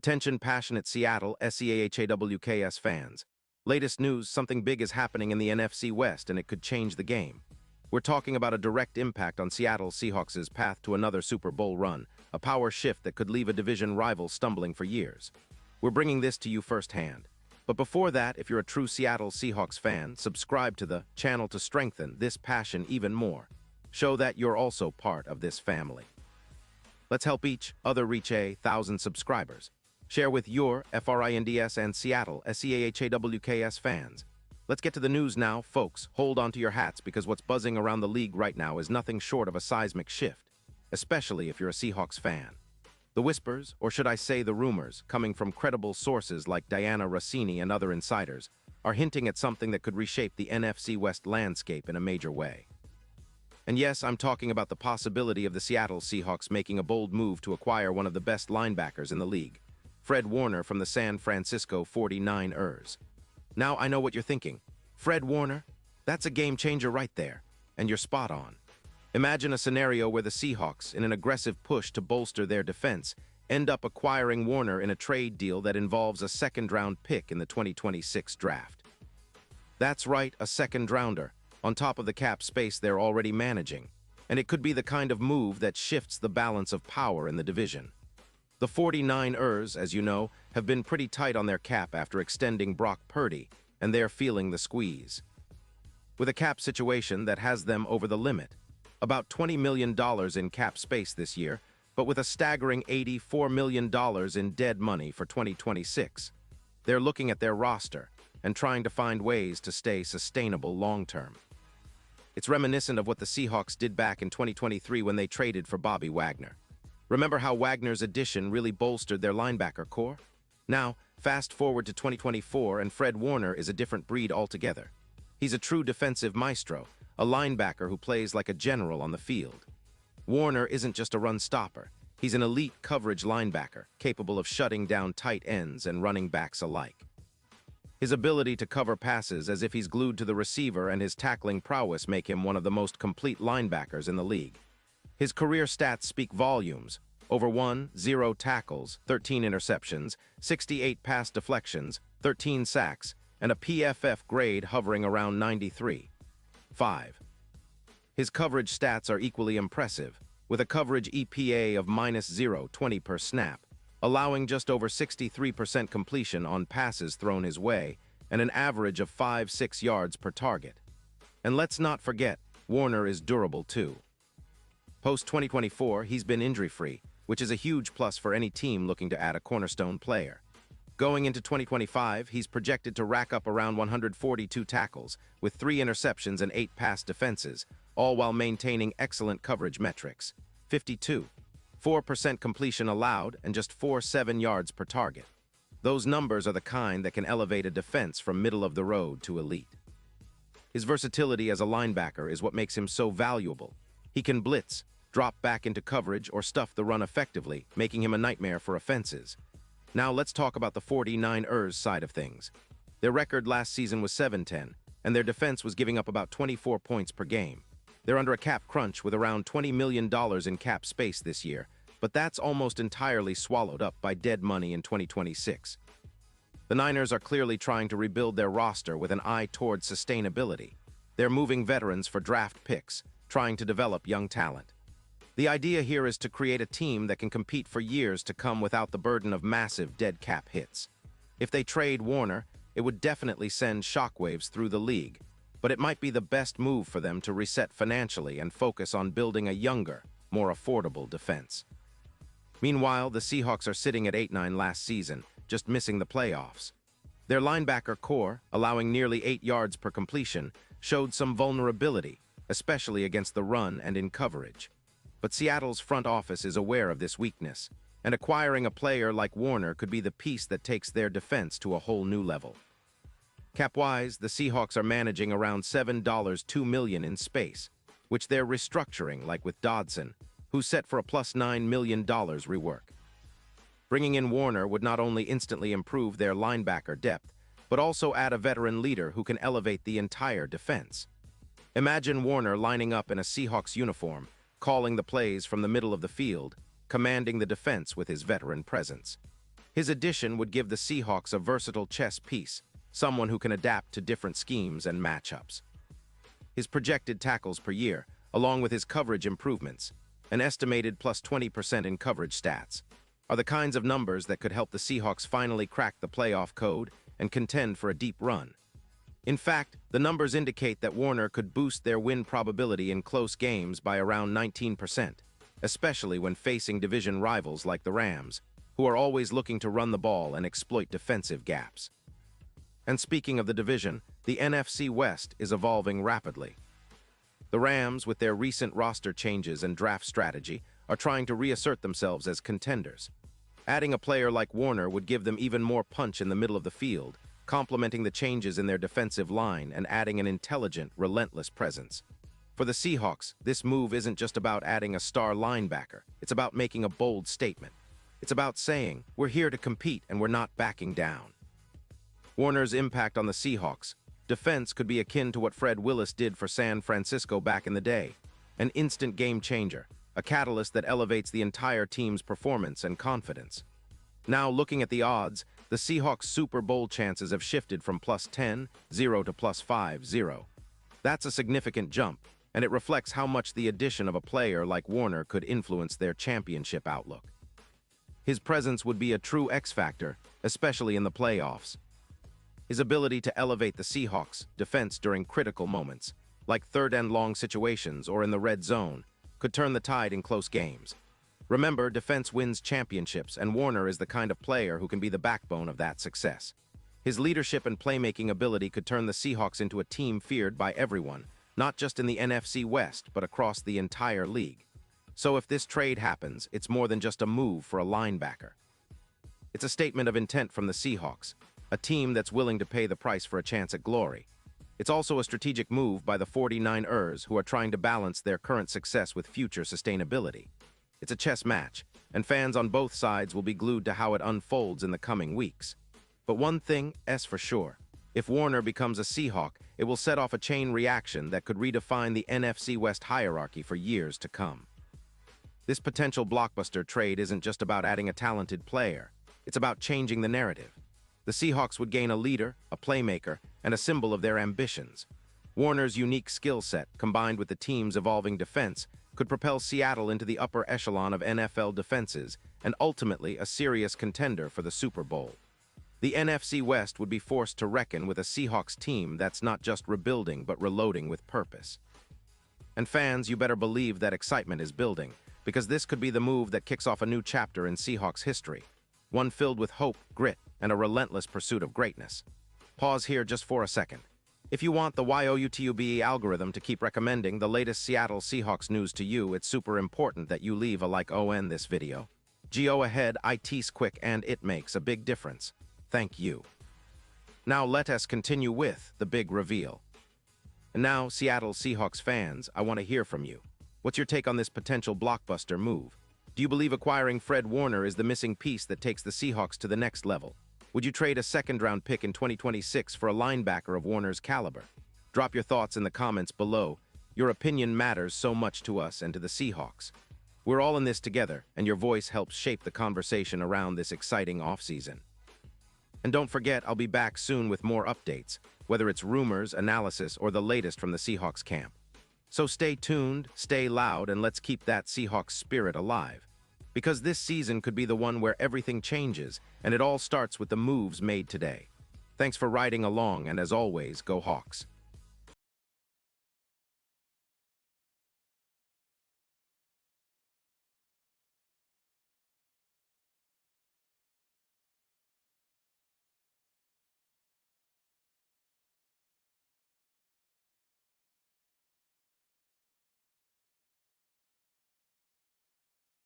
Attention passionate Seattle Seahawks fans. Latest news, something big is happening in the NFC West and it could change the game. We're talking about a direct impact on Seattle Seahawks' path to another Super Bowl run, a power shift that could leave a division rival stumbling for years. We're bringing this to you firsthand. But before that, if you're a true Seattle Seahawks fan, subscribe to the channel to strengthen this passion even more. Show that you're also part of this family. Let's help each other reach 1,000 subscribers. Share with your FRINDS and Seattle SEAHAWKS fans. Let's get to the news now, folks. Hold on to your hats because what's buzzing around the league right now is nothing short of a seismic shift, especially if you're a Seahawks fan. The whispers, or should I say the rumors, coming from credible sources like Diana Rossini and other insiders, are hinting at something that could reshape the NFC West landscape in a major way. And yes, I'm talking about the possibility of the Seattle Seahawks making a bold move to acquire one of the best linebackers in the league, Fred Warner from the San Francisco 49ers. Now I know what you're thinking. Fred Warner? That's a game changer right there. And you're spot on. Imagine a scenario where the Seahawks, in an aggressive push to bolster their defense, end up acquiring Warner in a trade deal that involves a second-round pick in the 2026 draft. That's right, a second-rounder, on top of the cap space they're already managing. And it could be the kind of move that shifts the balance of power in the division. The 49ers, as you know, have been pretty tight on their cap after extending Brock Purdy, and they're feeling the squeeze. With a cap situation that has them over the limit, about $20 million in cap space this year, but with a staggering $84 million in dead money for 2026. They're looking at their roster and trying to find ways to stay sustainable long-term. It's reminiscent of what the Seahawks did back in 2023 when they traded for Bobby Wagner. Remember how Wagner's addition really bolstered their linebacker core? Now, fast forward to 2024 and Fred Warner is a different breed altogether. He's a true defensive maestro, a linebacker who plays like a general on the field. Warner isn't just a run stopper. He's an elite coverage linebacker, capable of shutting down tight ends and running backs alike. His ability to cover passes as if he's glued to the receiver and his tackling prowess make him one of the most complete linebackers in the league. His career stats speak volumes. Over 0 tackles, 13 interceptions, 68 pass deflections, 13 sacks, and a PFF grade hovering around 93. 5. His coverage stats are equally impressive, with a coverage EPA of -0.20 per snap, allowing just over 63% completion on passes thrown his way, and an average of 5-6 yards per target. And let's not forget, Warner is durable too. Post-2024, he's been injury-free, which is a huge plus for any team looking to add a cornerstone player. Going into 2025, he's projected to rack up around 142 tackles, with 3 interceptions and 8 pass defenses, all while maintaining excellent coverage metrics. 52. 4% completion allowed and just 7 yards per target. Those numbers are the kind that can elevate a defense from middle-of-the-road to elite. His versatility as a linebacker is what makes him so valuable. He can blitz, drop back into coverage, or stuff the run effectively, making him a nightmare for offenses. Now let's talk about the 49ers side of things. Their record last season was 7-10, and their defense was giving up about 24 points per game. They're under a cap crunch with around $20 million in cap space this year, but that's almost entirely swallowed up by dead money in 2026. The Niners are clearly trying to rebuild their roster with an eye towards sustainability. They're moving veterans for draft picks, trying to develop young talent. The idea here is to create a team that can compete for years to come without the burden of massive dead cap hits. If they trade Warner, it would definitely send shockwaves through the league, but it might be the best move for them to reset financially and focus on building a younger, more affordable defense. Meanwhile, the Seahawks are sitting at 8-9 last season, just missing the playoffs. Their linebacker core, allowing nearly 8 yards per completion, showed some vulnerability, especially against the run and in coverage. But Seattle's front office is aware of this weakness, and acquiring a player like Warner could be the piece that takes their defense to a whole new level. Cap-wise, the Seahawks are managing around $7.2 million in space, which they're restructuring like with Dodson, who's set for a plus $9 million rework. Bringing in Warner would not only instantly improve their linebacker depth, but also add a veteran leader who can elevate the entire defense. Imagine Warner lining up in a Seahawks uniform, calling the plays from the middle of the field, commanding the defense with his veteran presence. His addition would give the Seahawks a versatile chess piece, someone who can adapt to different schemes and matchups. His projected tackles per year, along with his coverage improvements, an estimated plus 20% in coverage stats, are the kinds of numbers that could help the Seahawks finally crack the playoff code and contend for a deep run. In fact, the numbers indicate that Warner could boost their win probability in close games by around 19%, especially when facing division rivals like the Rams, who are always looking to run the ball and exploit defensive gaps. And speaking of the division, the NFC West is evolving rapidly. The Rams, with their recent roster changes and draft strategy, are trying to reassert themselves as contenders. Adding a player like Warner would give them even more punch in the middle of the field, complementing the changes in their defensive line and adding an intelligent, relentless presence. For the Seahawks, this move isn't just about adding a star linebacker. It's about making a bold statement. It's about saying, we're here to compete and we're not backing down. Warner's impact on the Seahawks' defense could be akin to what Fred Willis did for San Francisco back in the day. An instant game changer, a catalyst that elevates the entire team's performance and confidence. Now, looking at the odds, the Seahawks' Super Bowl chances have shifted from plus 10-0 to plus 5-0. That's a significant jump, and it reflects how much the addition of a player like Warner could influence their championship outlook. His presence would be a true X-factor, especially in the playoffs. His ability to elevate the Seahawks' defense during critical moments, like third-and-long situations or in the red zone, could turn the tide in close games. Remember, defense wins championships, and Warner is the kind of player who can be the backbone of that success. His leadership and playmaking ability could turn the Seahawks into a team feared by everyone, not just in the NFC West, but across the entire league. So if this trade happens, it's more than just a move for a linebacker. It's a statement of intent from the Seahawks, a team that's willing to pay the price for a chance at glory. It's also a strategic move by the 49ers, who are trying to balance their current success with future sustainability. It's a chess match, and fans on both sides will be glued to how it unfolds in the coming weeks. But one thing is for sure. If Warner becomes a Seahawk, it will set off a chain reaction that could redefine the NFC West hierarchy for years to come. This potential blockbuster trade isn't just about adding a talented player. It's about changing the narrative. The Seahawks would gain a leader, a playmaker, and a symbol of their ambitions. Warner's unique skill set, combined with the team's evolving defense, could propel Seattle into the upper echelon of NFL defenses and ultimately a serious contender for the Super Bowl. The NFC West would be forced to reckon with a Seahawks team that's not just rebuilding but reloading with purpose. And fans, you better believe that excitement is building, because this could be the move that kicks off a new chapter in Seahawks history, one filled with hope, grit, and a relentless pursuit of greatness. Pause here just for a second. If you want the YouTube algorithm to keep recommending the latest Seattle Seahawks news to you, it's super important that you leave a like on this video. Go ahead, it's quick and it makes a big difference. Thank you. Now let us continue with the big reveal. And now, Seattle Seahawks fans, I want to hear from you. What's your take on this potential blockbuster move? Do you believe acquiring Fred Warner is the missing piece that takes the Seahawks to the next level? Would you trade a second-round pick in 2026 for a linebacker of Warner's caliber? Drop your thoughts in the comments below. Your opinion matters so much to us and to the Seahawks. We're all in this together, and your voice helps shape the conversation around this exciting offseason. And don't forget, I'll be back soon with more updates, whether it's rumors, analysis, or the latest from the Seahawks camp. So stay tuned, stay loud, and let's keep that Seahawks spirit alive. Because this season could be the one where everything changes, and it all starts with the moves made today. Thanks for riding along, and as always, go Hawks.